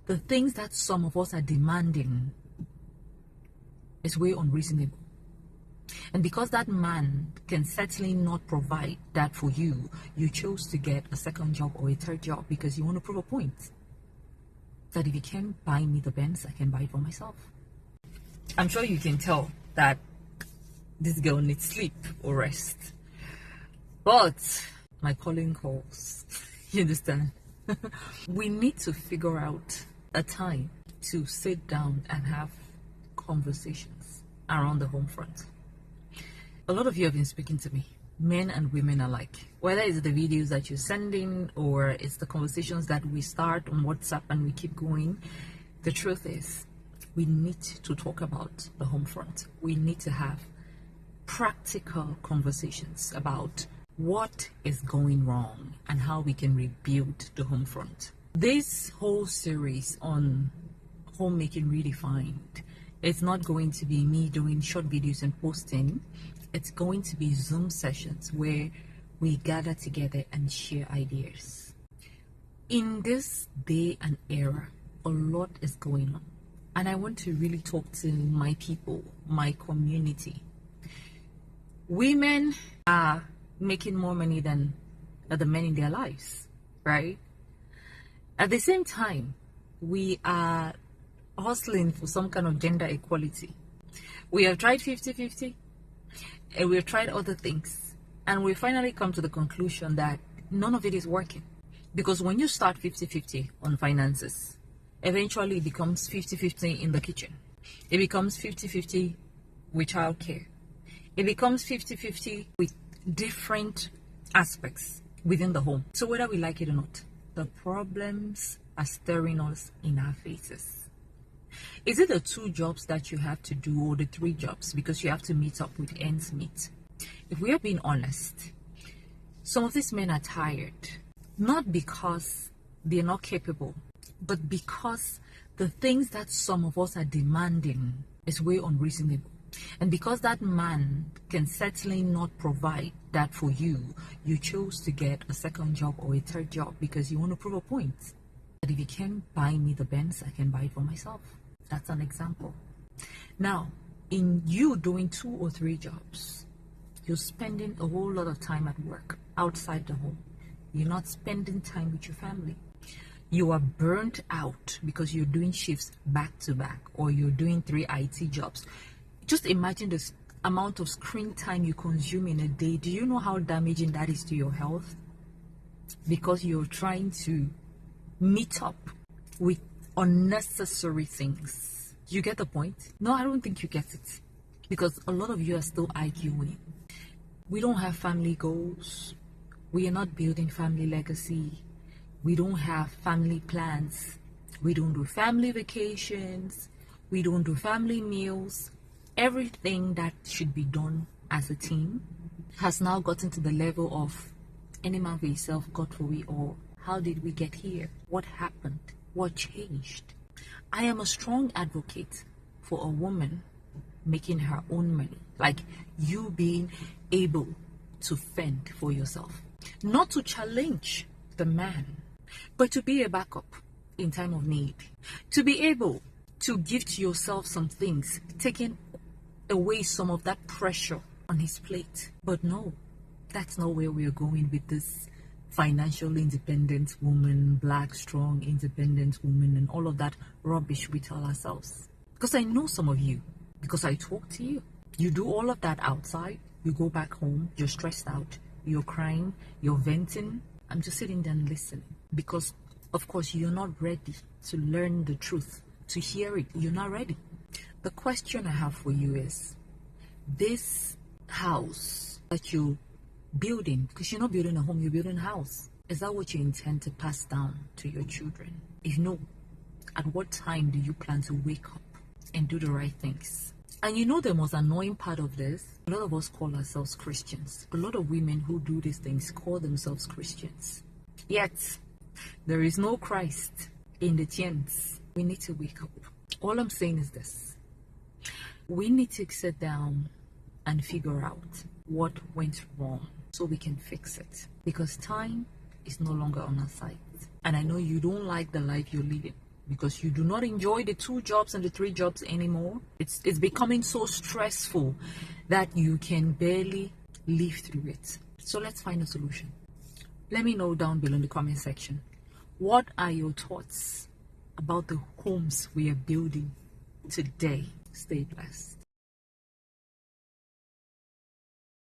the things that some of us are demanding is way unreasonable. And because that man can certainly not provide that for you, you chose to get a second job or a third job because you want to prove a point. That if you can't buy me the Benz, I can buy it for myself. I'm sure you can tell that this girl needs sleep or rest. But my calling calls. You understand? We need to figure out a time to sit down and have conversations around the home front. A lot of you have been speaking to me, men and women alike. Whether it's the videos that you're sending or it's the conversations that we start on WhatsApp and we keep going, the truth is we need to talk about the home front. We need to have practical conversations about what is going wrong and how we can rebuild the home front. This whole series on homemaking redefined, it's not going to be me doing short videos and posting. It's going to be Zoom sessions where we gather together and share ideas. In this day and era, a lot is going on. And I want to really talk to my people, my community. Women are making more money than the men in their lives, right? At the same time, we are hustling for some kind of gender equality. We have tried 50-50, and we have tried other things, and we finally come to the conclusion that none of it is working. Because when you start 50-50 on finances, eventually it becomes 50-50 in the kitchen. It becomes 50-50 with childcare. It becomes 50-50 with different aspects within the home. So whether we like it or not, the problems are staring us in our faces. Is it the 2 jobs that you have to do or the 3 jobs because you have to meet up with ends meet? If we are being honest, some of these men are tired, not because they're not capable, but because the things that some of us are demanding is way unreasonable. And because that man can certainly not provide that for you, you chose to get a second job or a third job because you want to prove a point. That if you can't buy me the Benz, I can buy it for myself. That's an example. Now, in you doing 2 or 3 jobs, you're spending a whole lot of time at work, outside the home. You're not spending time with your family. You are burnt out because you're doing shifts back to back, or you're doing 3 IT jobs. Just imagine the amount of screen time you consume in a day. Do you know how damaging that is to your health? Because you're trying to meet up with unnecessary things. You get the point? No, I don't think you get it. Because a lot of you are still arguing. We don't have family goals. We are not building family legacy. We don't have family plans. We don't do family vacations. We don't do family meals. Everything that should be done as a team has now gotten to the level of any man for himself, God for we all. How did we get here? What happened? What changed? I am a strong advocate for a woman making her own money. Like you being able to fend for yourself. Not to challenge the man, but to be a backup in time of need. To be able to gift yourself some things, taking away some of that pressure on his plate. But no, that's not where we're going with this financially independent woman, black, strong, independent woman, and all of that rubbish we tell ourselves. Because I know some of you, because I talk to you. You do all of that outside, you go back home, you're stressed out, you're crying, you're venting. I'm just sitting there and listening. Because, of course, you're not ready to learn the truth, to hear it. You're not ready. The question I have for you is, this house that you're building, because you're not building a home, you're building a house, is that what you intend to pass down to your children? If no, at what time do you plan to wake up and do the right things? And you know the most annoying part of this? A lot of us call ourselves Christians. A lot of women who do these things call themselves Christians. Yet, there is no Christ in the chants. We need to wake up. All I'm saying is this. We need to sit down and figure out what went wrong so we can fix it. Because time is no longer on our side. And I know you don't like the life you're living. because you do not enjoy the 2 jobs and the 3 jobs anymore. It's becoming so stressful that you can barely live through it. So let's find a solution. Let me know down below in the comment section. What are your thoughts about the homes we are building today? Stay blessed.